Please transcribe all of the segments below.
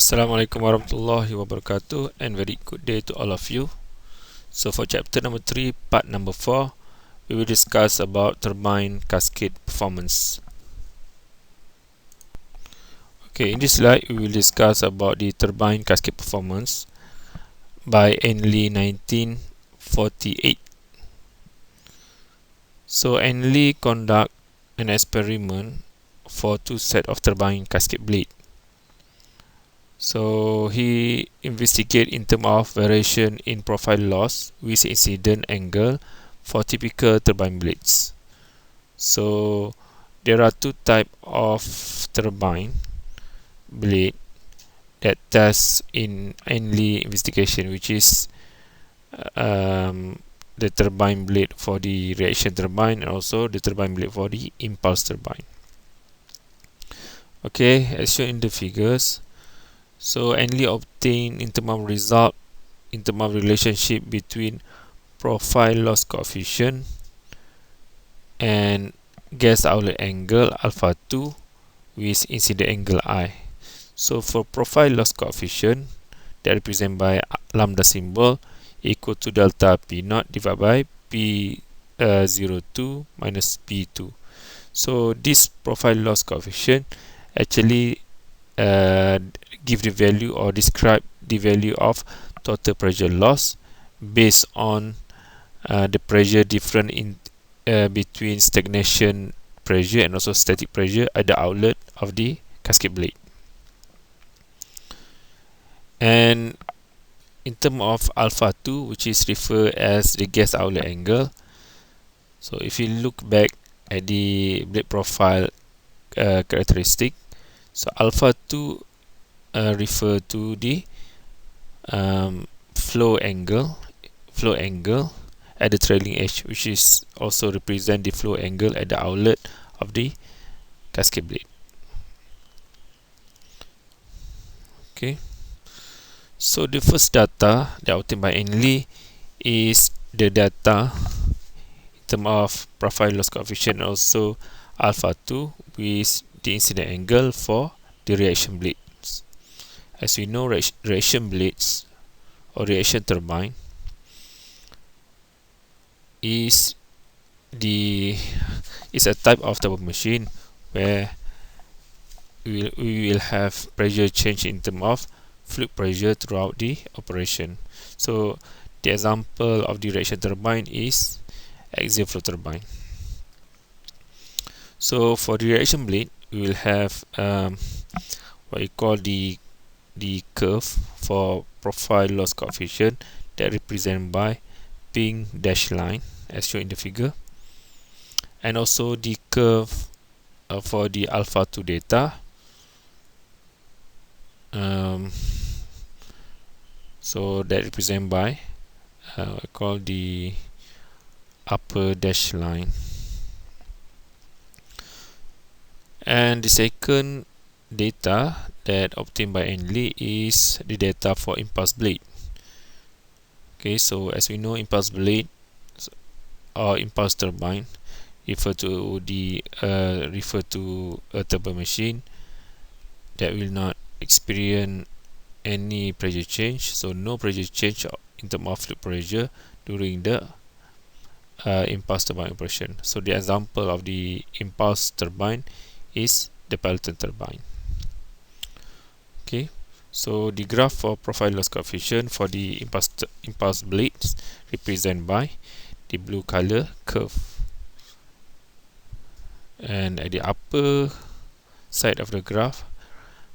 Assalamualaikum warahmatullahi wabarakatuh, and very good day to all of you. So for chapter number 3, part number 4, we will discuss about turbine cascade performance. Okay, in this slide we will discuss about the turbine cascade performance by Ainley 1948. So Ainley conduct an experiment for two set of turbine cascade blade. So he investigate in terms of variation in profile loss with incident angle for typical turbine blades. So there are two type of turbine blade that test in Ainley investigation, which is the turbine blade for the reaction turbine and also the turbine blade for the impulse turbine. Okay, as shown in the figures. So Ainley obtained in terms of result in terms of relationship between profile loss coefficient and gas outlet angle alpha 2 with incident angle I. So for profile loss coefficient, that represented by lambda symbol, equal to delta P naught divided by P02 minus P2. So this profile loss coefficient actually give the value or describe the value of total pressure loss based on the pressure difference in between stagnation pressure and also static pressure at the outlet of the cascade blade. And in terms of alpha 2, which is referred as the gas outlet angle, so if you look back at the blade profile characteristic, so alpha 2 refer to the flow angle at the trailing edge, which is also represent the flow angle at the outlet of the cascade blade. Okay, so the first data that obtained by Ainley is the data in terms of profile loss coefficient, also alpha 2 with the incident angle for the reaction blades. As we know, reaction blades or reaction turbine is a type of turbo machine where we will have pressure change in terms of fluid pressure throughout the operation. So the example of the reaction turbine is axial flow turbine. So for the reaction blade, we will have what we call the curve for profile loss coefficient that represented by pink dashed line as shown in the figure, and also the curve for the alpha 2 data. So that represented by I call the upper dash line. And the second data that obtained by Ainley is the data for impulse blade. Okay, so as we know, impulse blade or impulse turbine refer to a turbo machine that will not experience any pressure change, so no pressure change in terms of fluid pressure during the impulse turbine operation. So the example of the impulse turbine is the Pelton turbine. Okay, so the graph for profile loss coefficient for the impulse blades represented by the blue color curve, and at the upper side of the graph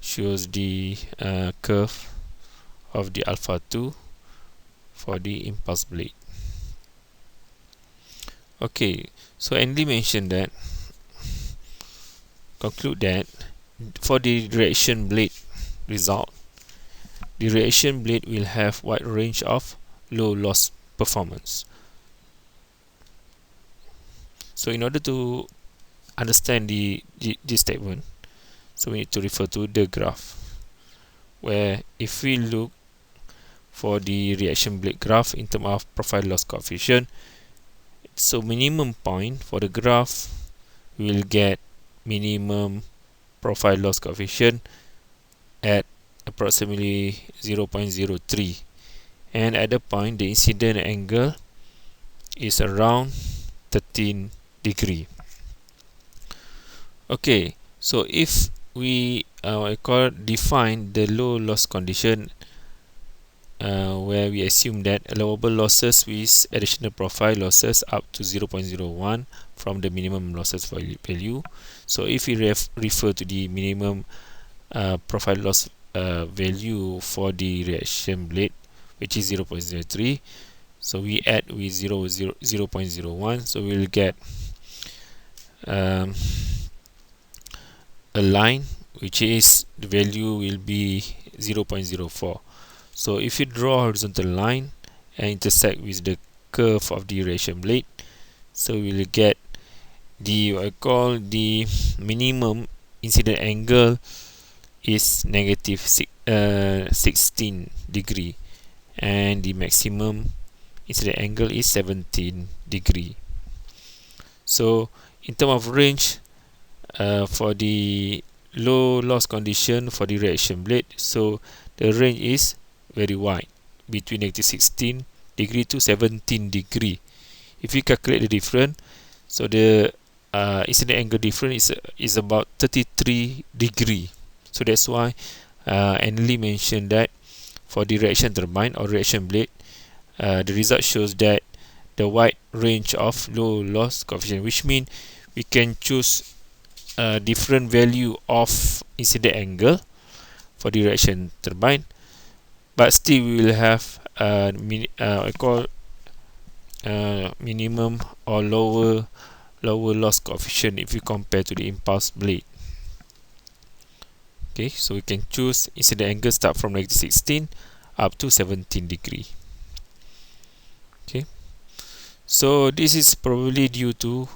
shows the curve of the alpha 2 for the impulse blade. Okay, so Ainley mentioned that conclude that for the reaction blade result, the reaction blade will have wide range of low loss performance. So in order to understand this statement, so we need to refer to the graph, where if we look for the reaction blade graph in terms of profile loss coefficient, so minimum point for the graph, we will get minimum profile loss coefficient at a approximately 0.03, and at the point the incident angle is around 13 degree. Okay, so if we define the low loss condition, where we assume that allowable losses with additional profile losses up to 0.01 from the minimum losses value. So if we refer to the minimum profile loss value for the reaction blade, which is 0.03, so we add with 0.01, so we'll get a line which is the value will be 0.04. So if you draw a horizontal line and intersect with the curve of the reaction blade, so we will get the what I call the minimum incident angle is negative 16 degree, and the maximum incident angle is 17 degree. So in terms of range, for the low loss condition for the reaction blade, so the range is very wide, between negative 16 degree to 17 degree. If you calculate the difference, so the incident angle difference is about 33 degree. So that's why Anli mentioned that for the reaction turbine or reaction blade, the result shows that the wide range of low loss coefficient, which means we can choose a different value of incident angle for the reaction turbine, but still we will have minimum or lower loss coefficient if you compare to the impulse blade. Okay, so we can choose incident angle start from negative 16 up to 17 degree. Okay, so this is probably due to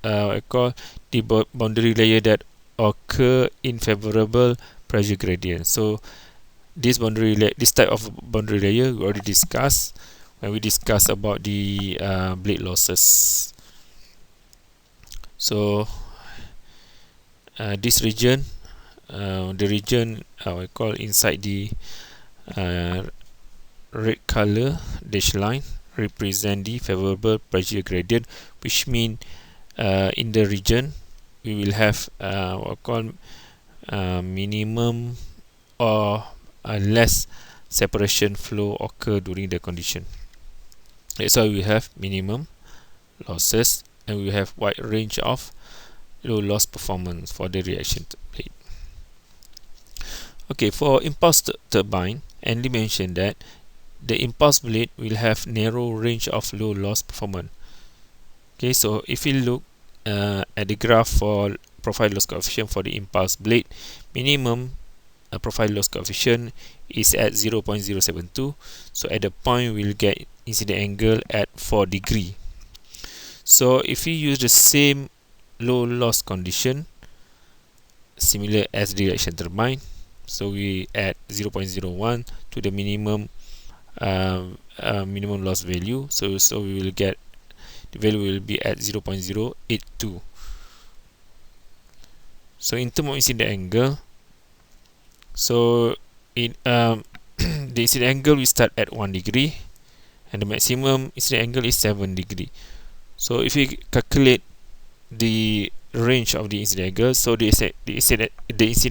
the boundary layer that occur in favorable pressure gradient. So this type of boundary layer we already discussed when we discussed about the blade losses. So this region, the region I call inside the red color dash line represent the favorable pressure gradient, which mean in the region we will have what call minimum or less separation flow occur during the condition. That's why we have minimum losses, and we have wide range of low loss performance for the reaction blade. Okay, for impulse turbine, Andy mentioned that the impulse blade will have narrow range of low loss performance. Okay, so if you look at the graph for profile loss coefficient for the impulse blade, minimum profile loss coefficient is at 0.072. So at the point we'll get incident angle at 4 degree. So if we use the same low loss condition similar as the reaction turbine, so we add 0.01 to the minimum minimum loss value, so we will get the value will be at 0.082. So in terms of incident angle, so in the incident angle will start at 1 degree and the maximum incident angle is 7 degree. So if we calculate the range of the incident angle, so the incident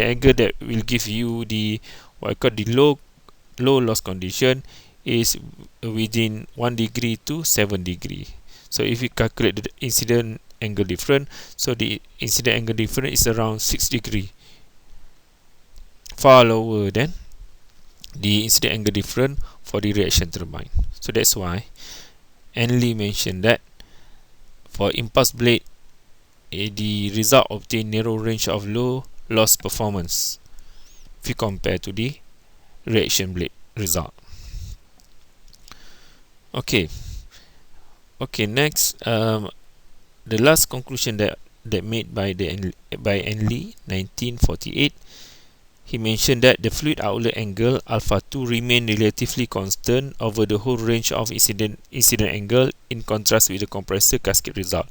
angle that will give you the what I call the low loss condition is within 1 degree to 7 degree. So if we calculate the incident angle difference, so the incident angle difference is around 6 degree, far lower than the incident angle difference for the reaction turbine. So that's why Anli mentioned that for impulse blade, the result obtained narrow range of low loss performance if you compare to the reaction blade result. Okay, next, the last conclusion that made by Anli 1948, he mentioned that the fluid outlet angle alpha 2 remain relatively constant over the whole range of incident angle, in contrast with the compressor cascade result.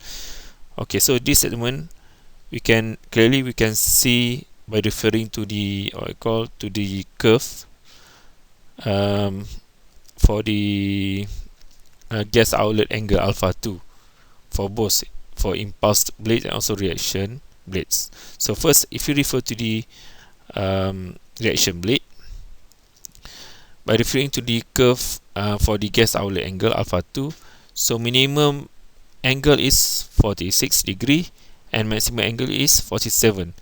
Okay, so this segment we can see by referring to the curve for the gas outlet angle alpha 2 for both for impulse blades and also reaction blades. So first, if you refer to the reaction blade, by referring to the curve for the gas outlet angle alpha 2, so minimum angle is 46 degree and maximum angle is 47.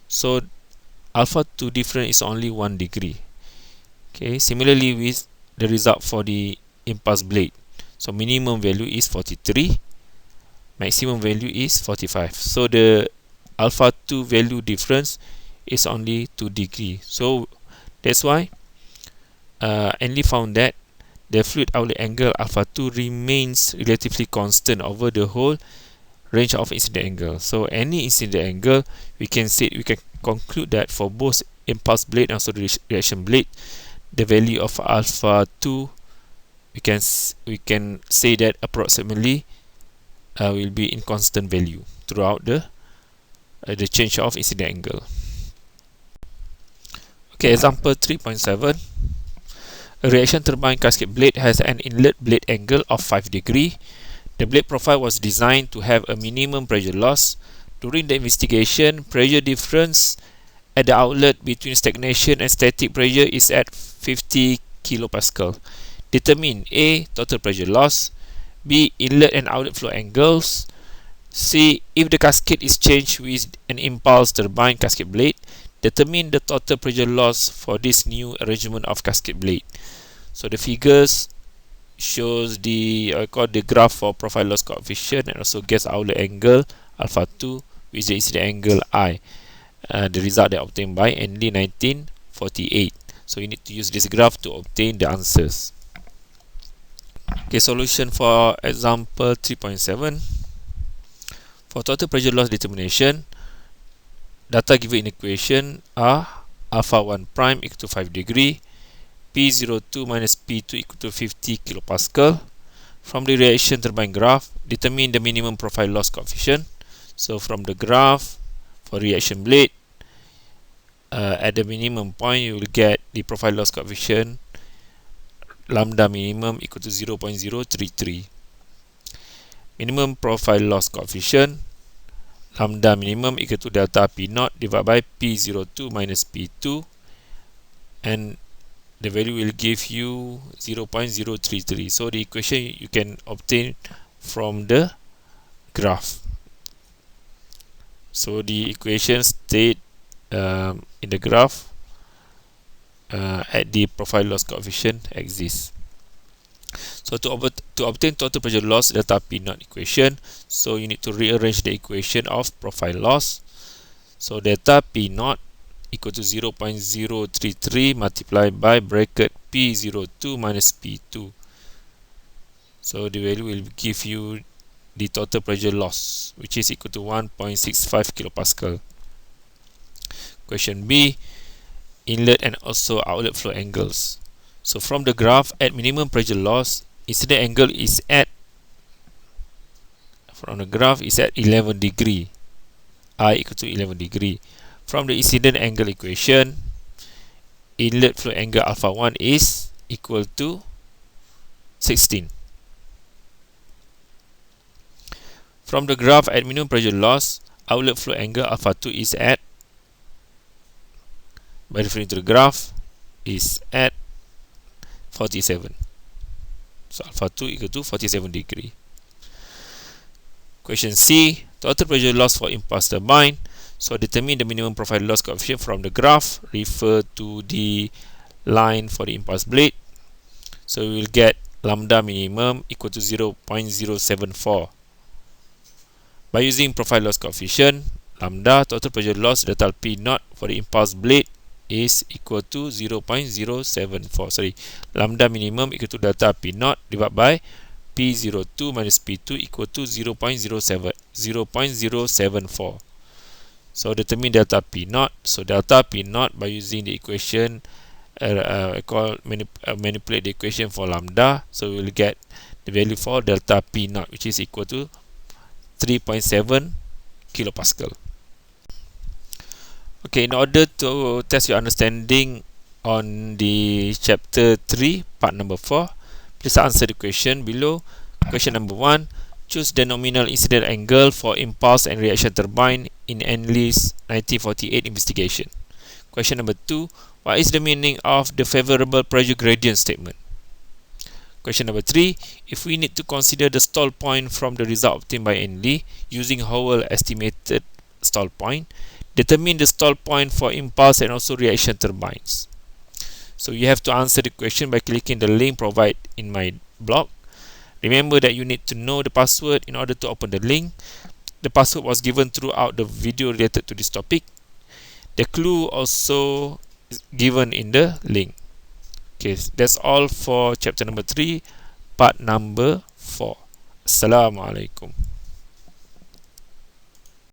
So alpha 2 difference is only 1 degree. Okay, similarly with the result for the impulse blade, so minimum value is 43, maximum value is 45. So the alpha 2 value difference is only 2 degree. So that's why Andy found that the fluid outlet angle alpha 2 remains relatively constant over the whole range of incident angle. So any incident angle, we can conclude that for both impulse blade and also reaction blade, the value of alpha 2, we can say that approximately will be in constant value throughout the change of incident angle. Okay, example 3.7. A reaction turbine cascade blade has an inlet blade angle of 5 degree. The blade profile was designed to have a minimum pressure loss. During the investigation, pressure difference at the outlet between stagnation and static pressure is at 50 kilopascal. Determine A. Total pressure loss, B. Inlet and outlet flow angles, C. If the cascade is changed with an impulse turbine cascade blade, determine the total pressure loss for this new arrangement of cascade blade. So the figures shows the graph for profile loss coefficient and also gas outlet angle alpha 2 with the incident angle I. The result they obtained by Enley 1948. So you need to use this graph to obtain the answers. Okay, solution for example 3.7. For total pressure loss determination, data given in equation are alpha 1 prime equal to 5 degree, P02 minus P2 equal to 50 kilopascal. From the reaction turbine graph, determine the minimum profile loss coefficient. So from the graph for reaction blade, at the minimum point you will get the profile loss coefficient lambda minimum equal to 0.033. Minimum profile loss coefficient lambda minimum equal to delta P0 divided by P02 minus P2, and the value will give you 0.033. So the equation you can obtain from the graph. So the equation state in the graph at the profile loss coefficient exists. So to obtain total pressure loss delta P0 equation, so you need to rearrange the equation of profile loss. So delta P0 equal to 0.033 multiplied by bracket P02 minus P2. So the value will give you the total pressure loss, which is equal to 1.65 kilopascal. Question B, inlet and also outlet flow angles. So from the graph, at minimum pressure loss, incident angle is at, from the graph, is at 11 degree. I equal to 11 degree. From the incident angle equation, inlet flow angle alpha 1 is equal to 16. From the graph, at minimum pressure loss, outlet flow angle alpha 2 is at, by referring to the graph, is at 47. So alpha 2 equal to 47 degree. Question C, total pressure loss for impulse turbine. So determine the minimum profile loss coefficient from the graph. Refer to the line for the impulse blade. So we will get lambda minimum equal to 0.074. By using profile loss coefficient, lambda total pressure loss delta P0 for the impulse blade is equal to 0.074. Sorry, lambda minimum equal to delta P0 divided by P02 minus P2 equal to 0.074. So determine delta P0. So delta P0 by using the equation, manipulate the equation for lambda. So we will get the value for delta P0, which is equal to 3.7 kilopascal. Okay, in order to test your understanding on the chapter 3, part number 4, please answer the question below. Question number 1, choose the nominal incident angle for impulse and reaction turbine in Enlist 1948 investigation. Question number 2, what is the meaning of the favorable pressure gradient statement? Question number 3, if we need to consider the stall point from the result obtained by Enlist using Howell estimated stall point, determine the stall point for impulse and also reaction turbines. So you have to answer the question by clicking the link provided in my blog. Remember that you need to know the password in order to open the link. The password was given throughout the video related to this topic. The clue also is given in the link. Okay, that's all for chapter number 3, part number 4. Assalamualaikum.